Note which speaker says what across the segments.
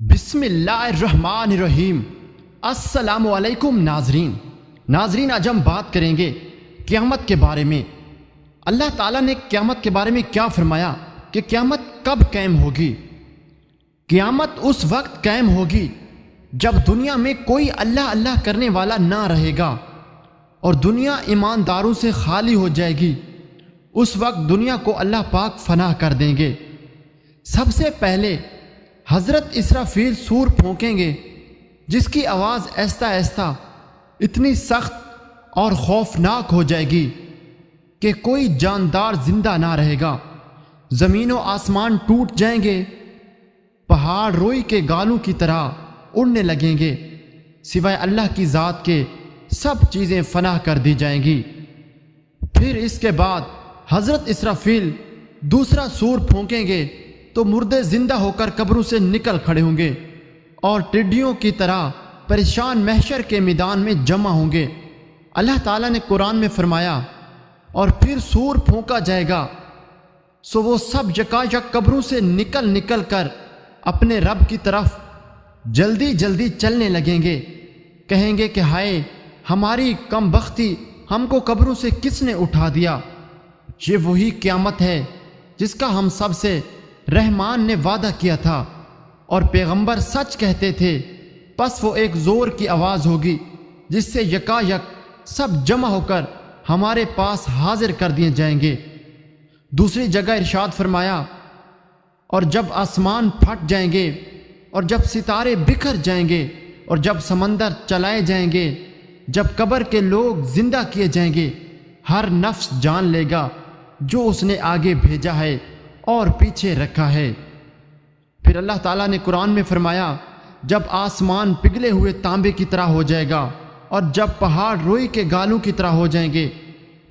Speaker 1: بسم اللہ الرحمن الرحیم۔ السلام علیکم ناظرین آج ہم بات کریں گے قیامت کے بارے میں۔ اللہ تعالیٰ نے قیامت کے بارے میں کیا فرمایا کہ قیامت کب قائم ہوگی؟ قیامت اس وقت قائم ہوگی جب دنیا میں کوئی اللہ اللہ کرنے والا نہ رہے گا اور دنیا ایمانداروں سے خالی ہو جائے گی۔ اس وقت دنیا کو اللہ پاک فنا کر دیں گے۔ سب سے پہلے حضرت اسرافیل سور پھونکیں گے، جس کی آواز آہستہ آہستہ اتنی سخت اور خوفناک ہو جائے گی کہ کوئی جاندار زندہ نہ رہے گا۔ زمین و آسمان ٹوٹ جائیں گے، پہاڑ روئی کے گالوں کی طرح اڑنے لگیں گے، سوائے اللہ کی ذات کے سب چیزیں فنا کر دی جائیں گی۔ پھر اس کے بعد حضرت اسرافیل دوسرا سور پھونکیں گے تو مردے زندہ ہو کر قبروں سے نکل کھڑے ہوں گے اور ٹڈیوں کی طرح پریشان محشر کے میدان میں جمع ہوں گے۔ اللہ تعالیٰ نے قرآن میں فرمایا، اور پھر سور پھونکا جائے گا سو وہ سب یکایک قبروں سے نکل کر اپنے رب کی طرف جلدی جلدی چلنے لگیں گے۔ کہیں گے کہ ہائے ہماری کم بختی، ہم کو قبروں سے کس نے اٹھا دیا؟ یہ وہی قیامت ہے جس کا ہم سب سے رحمان نے وعدہ کیا تھا اور پیغمبر سچ کہتے تھے۔ پس وہ ایک زور کی آواز ہوگی جس سے یکایک سب جمع ہو کر ہمارے پاس حاضر کر دیے جائیں گے۔ دوسری جگہ ارشاد فرمایا، اور جب آسمان پھٹ جائیں گے اور جب ستارے بکھر جائیں گے اور جب سمندر چلائے جائیں گے، جب قبر کے لوگ زندہ کیے جائیں گے، ہر نفس جان لے گا جو اس نے آگے بھیجا ہے اور پیچھے رکھا ہے۔ پھر اللہ تعالیٰ نے قرآن میں فرمایا، جب آسمان پگھلے ہوئے تانبے کی طرح ہو جائے گا اور جب پہاڑ روئی کے گالوں کی طرح ہو جائیں گے،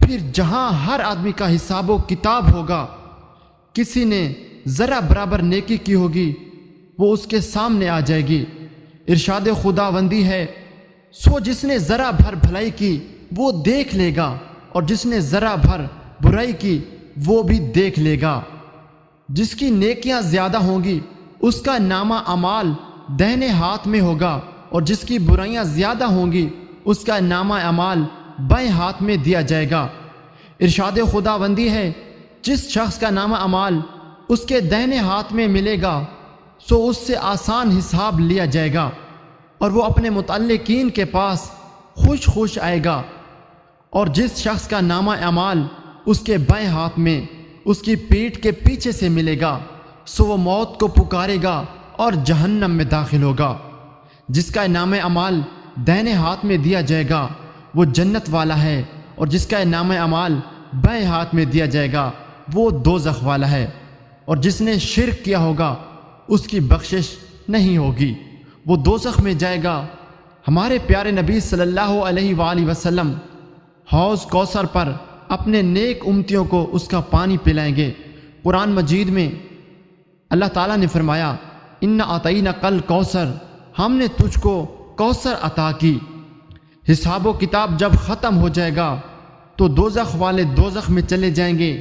Speaker 1: پھر جہاں ہر آدمی کا حساب و کتاب ہوگا، کسی نے ذرا برابر نیکی کی ہوگی وہ اس کے سامنے آ جائے گی۔ ارشاد خداوندی ہے، سو جس نے ذرا بھر بھلائی کی وہ دیکھ لے گا اور جس نے ذرا بھر برائی کی وہ بھی دیکھ لے گا۔ جس کی نیکیاں زیادہ ہوں گی اس کا نامہ اعمال دہنے ہاتھ میں ہوگا، اور جس کی برائیاں زیادہ ہوں گی اس کا نامہ اعمال بائیں ہاتھ میں دیا جائے گا۔ ارشاد خداوندی ہے، جس شخص کا نامہ اعمال اس کے دہنے ہاتھ میں ملے گا سو اس سے آسان حساب لیا جائے گا اور وہ اپنے متعلقین کے پاس خوش خوش آئے گا، اور جس شخص کا نامہ اعمال اس کے بائیں ہاتھ میں اس کی پیٹھ کے پیچھے سے ملے گا سو وہ موت کو پکارے گا اور جہنم میں داخل ہوگا۔ جس کا نام اعمال دائیں ہاتھ میں دیا جائے گا وہ جنت والا ہے، اور جس کا نام اعمال بائیں ہاتھ میں دیا جائے گا وہ دوزخ والا ہے، اور جس نے شرک کیا ہوگا اس کی بخشش نہیں ہوگی، وہ دوزخ میں جائے گا۔ ہمارے پیارے نبی صلی اللہ علیہ وآلہ وسلم حوض کوثر پر اپنے نیک امتیوں کو اس کا پانی پلائیں گے۔ قرآن مجید میں اللہ تعالیٰ نے فرمایا، اِنَّا أَعْطَيْنَاكَ الْكَوْثَرَ، ہم نے تجھ کو کوثر عطا کی۔ حساب و کتاب جب ختم ہو جائے گا تو دوزخ والے دوزخ میں چلے جائیں گے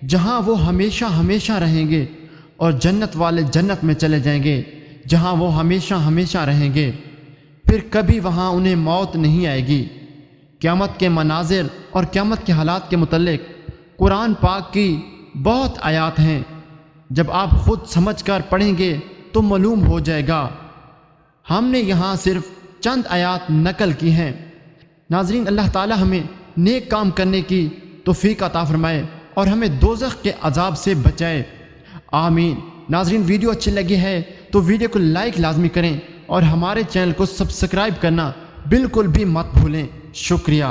Speaker 1: جہاں وہ ہمیشہ ہمیشہ رہیں گے، اور جنت والے جنت میں چلے جائیں گے جہاں وہ ہمیشہ ہمیشہ رہیں گے، پھر کبھی وہاں انہیں موت نہیں آئے گی۔ قیامت کے مناظر اور قیامت کے حالات کے متعلق قرآن پاک کی بہت آیات ہیں، جب آپ خود سمجھ کر پڑھیں گے تو معلوم ہو جائے گا۔ ہم نے یہاں صرف چند آیات نقل کی ہیں۔ ناظرین، اللہ تعالی ہمیں نیک کام کرنے کی توفیق عطا فرمائے اور ہمیں دوزخ کے عذاب سے بچائے، آمین۔ ناظرین، ویڈیو اچھی لگی ہے تو ویڈیو کو لائک لازمی کریں اور ہمارے چینل کو سبسکرائب کرنا بالکل بھی مت بھولیں۔ شکریہ۔